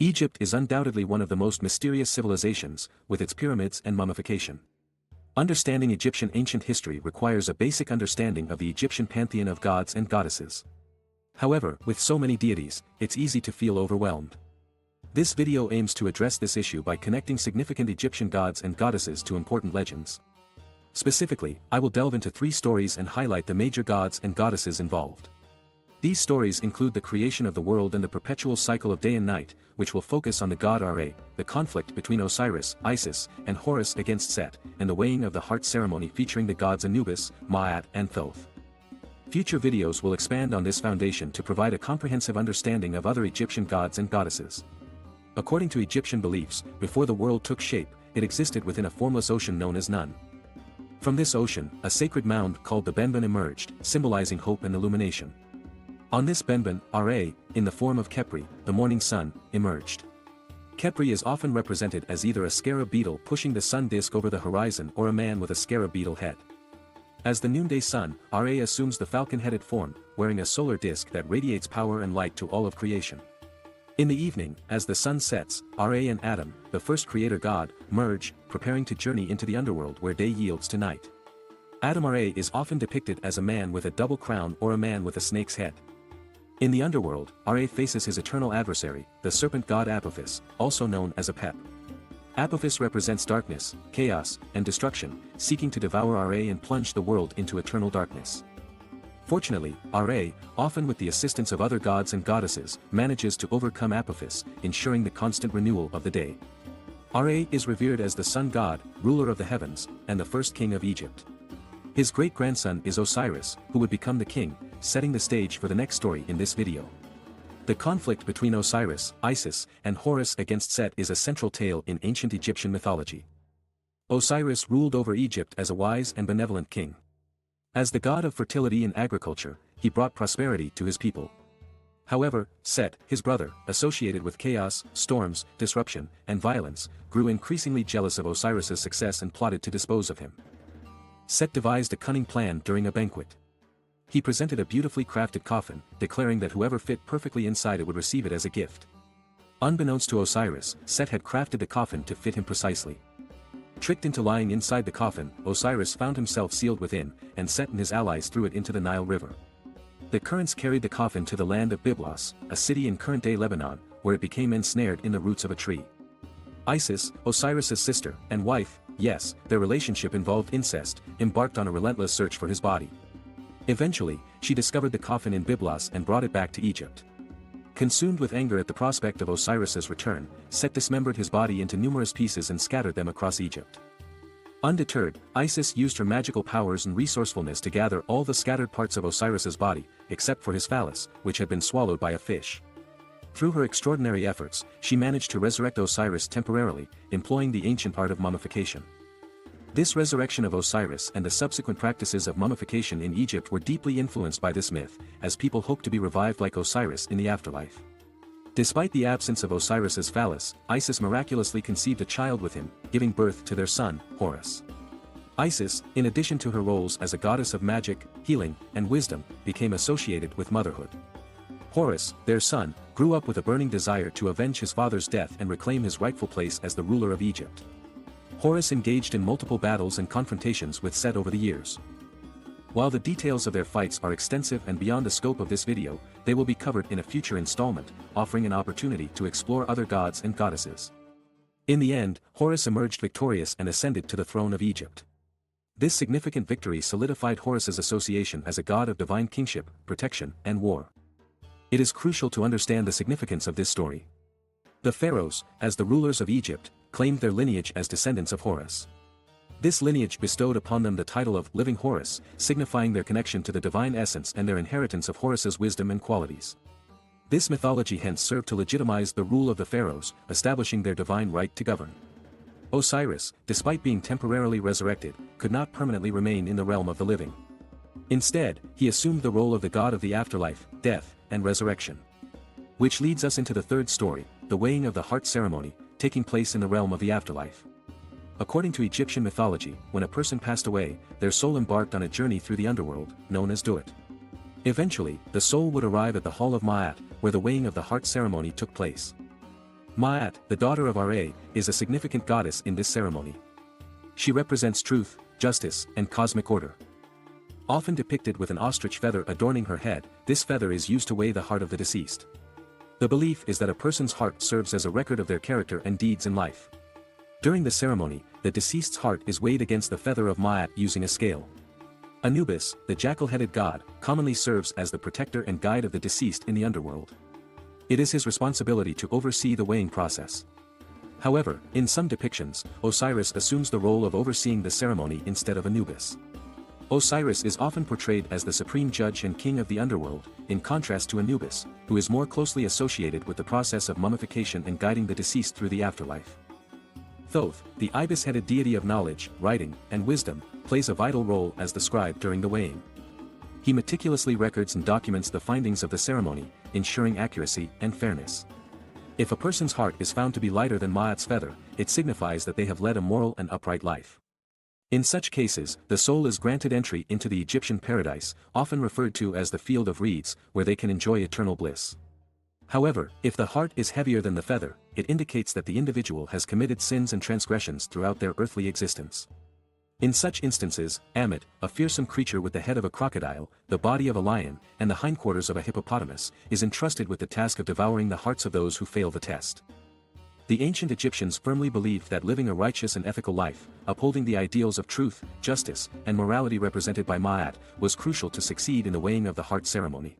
Egypt is undoubtedly one of the most mysterious civilizations, with its pyramids and mummification. Understanding Egyptian ancient history requires a basic understanding of the Egyptian pantheon of gods and goddesses. However, with so many deities, it's easy to feel overwhelmed. This video aims to address this issue by connecting significant Egyptian gods and goddesses to important legends. Specifically, I will delve into 3 stories and highlight the major gods and goddesses involved. These stories include the creation of the world and the perpetual cycle of day and night, which will focus on the god Ra, the conflict between Osiris, Isis, and Horus against Set, and the weighing of the heart ceremony featuring the gods Anubis, Ma'at, and Thoth. Future videos will expand on this foundation to provide a comprehensive understanding of other Egyptian gods and goddesses. According to Egyptian beliefs, before the world took shape, it existed within a formless ocean known as Nun. From this ocean, a sacred mound called the Benben emerged, symbolizing hope and illumination. On this Benben, Ra, in the form of Khepri, the morning sun, emerged. Khepri is often represented as either a scarab beetle pushing the sun disk over the horizon or a man with a scarab beetle head. As the noonday sun, Ra assumes the falcon-headed form, wearing a solar disk that radiates power and light to all of creation. In the evening, as the sun sets, Ra and Adam, the first creator god, merge, preparing to journey into the underworld where day yields to night. Adam Ra is often depicted as a man with a double crown or a man with a snake's head. In the underworld, Ra faces his eternal adversary, the serpent god Apophis, also known as Apep. Apophis represents darkness, chaos, and destruction, seeking to devour Ra and plunge the world into eternal darkness. Fortunately, Ra, often with the assistance of other gods and goddesses, manages to overcome Apophis, ensuring the constant renewal of the day. Ra is revered as the sun god, ruler of the heavens, and the first king of Egypt. His great-grandson is Osiris, who would become the king, setting the stage for the next story in this video. The conflict between Osiris, Isis, and Horus against Set is a central tale in ancient Egyptian mythology. Osiris ruled over Egypt as a wise and benevolent king. As the god of fertility and agriculture, he brought prosperity to his people. However, Set, his brother, associated with chaos, storms, disruption, and violence, grew increasingly jealous of Osiris's success and plotted to dispose of him. Set devised a cunning plan during a banquet. He presented a beautifully crafted coffin, declaring that whoever fit perfectly inside it would receive it as a gift. Unbeknownst to Osiris, Set had crafted the coffin to fit him precisely. Tricked into lying inside the coffin, Osiris found himself sealed within, and Set and his allies threw it into the Nile River. The currents carried the coffin to the land of Byblos, a city in current-day Lebanon, where it became ensnared in the roots of a tree. Isis, Osiris's sister, and wife, yes, their relationship involved incest, embarked on a relentless search for his body. Eventually, she discovered the coffin in Byblos and brought it back to Egypt. Consumed with anger at the prospect of Osiris's return, Set dismembered his body into numerous pieces and scattered them across Egypt. Undeterred, Isis used her magical powers and resourcefulness to gather all the scattered parts of Osiris's body, except for his phallus, which had been swallowed by a fish. Through her extraordinary efforts, she managed to resurrect Osiris temporarily, employing the ancient art of mummification. This resurrection of Osiris and the subsequent practices of mummification in Egypt were deeply influenced by this myth, as people hoped to be revived like Osiris in the afterlife. Despite the absence of Osiris's phallus, Isis miraculously conceived a child with him, giving birth to their son, Horus. Isis, in addition to her roles as a goddess of magic, healing, and wisdom, became associated with motherhood. Horus, their son, grew up with a burning desire to avenge his father's death and reclaim his rightful place as the ruler of Egypt. Horus engaged in multiple battles and confrontations with Set over the years. While the details of their fights are extensive and beyond the scope of this video, they will be covered in a future installment, offering an opportunity to explore other gods and goddesses. In the end, Horus emerged victorious and ascended to the throne of Egypt. This significant victory solidified Horus's association as a god of divine kingship, protection, and war. It is crucial to understand the significance of this story. The pharaohs, as the rulers of Egypt, claimed their lineage as descendants of Horus. This lineage bestowed upon them the title of Living Horus, signifying their connection to the divine essence and their inheritance of Horus's wisdom and qualities. This mythology hence served to legitimize the rule of the pharaohs, establishing their divine right to govern. Osiris, despite being temporarily resurrected, could not permanently remain in the realm of the living. Instead, he assumed the role of the god of the afterlife, death, and resurrection. Which leads us into the third story, the weighing of the heart ceremony, taking place in the realm of the afterlife. According to Egyptian mythology, when a person passed away, their soul embarked on a journey through the underworld, known as Duat. Eventually, the soul would arrive at the Hall of Ma'at, where the weighing of the heart ceremony took place. Ma'at, the daughter of Ra, is a significant goddess in this ceremony. She represents truth, justice, and cosmic order. Often depicted with an ostrich feather adorning her head, this feather is used to weigh the heart of the deceased. The belief is that a person's heart serves as a record of their character and deeds in life. During the ceremony, the deceased's heart is weighed against the feather of Ma'at using a scale. Anubis, the jackal-headed god, commonly serves as the protector and guide of the deceased in the underworld. It is his responsibility to oversee the weighing process. However, in some depictions, Osiris assumes the role of overseeing the ceremony instead of Anubis. Osiris is often portrayed as the supreme judge and king of the underworld, in contrast to Anubis, who is more closely associated with the process of mummification and guiding the deceased through the afterlife. Thoth, the ibis-headed deity of knowledge, writing, and wisdom, plays a vital role as the scribe during the weighing. He meticulously records and documents the findings of the ceremony, ensuring accuracy and fairness. If a person's heart is found to be lighter than Ma'at's feather, it signifies that they have led a moral and upright life. In such cases, the soul is granted entry into the Egyptian paradise, often referred to as the Field of Reeds, where they can enjoy eternal bliss. However, if the heart is heavier than the feather, it indicates that the individual has committed sins and transgressions throughout their earthly existence. In such instances, Ammit, a fearsome creature with the head of a crocodile, the body of a lion, and the hindquarters of a hippopotamus, is entrusted with the task of devouring the hearts of those who fail the test. The ancient Egyptians firmly believed that living a righteous and ethical life, upholding the ideals of truth, justice, and morality represented by Ma'at, was crucial to succeed in the weighing of the heart ceremony.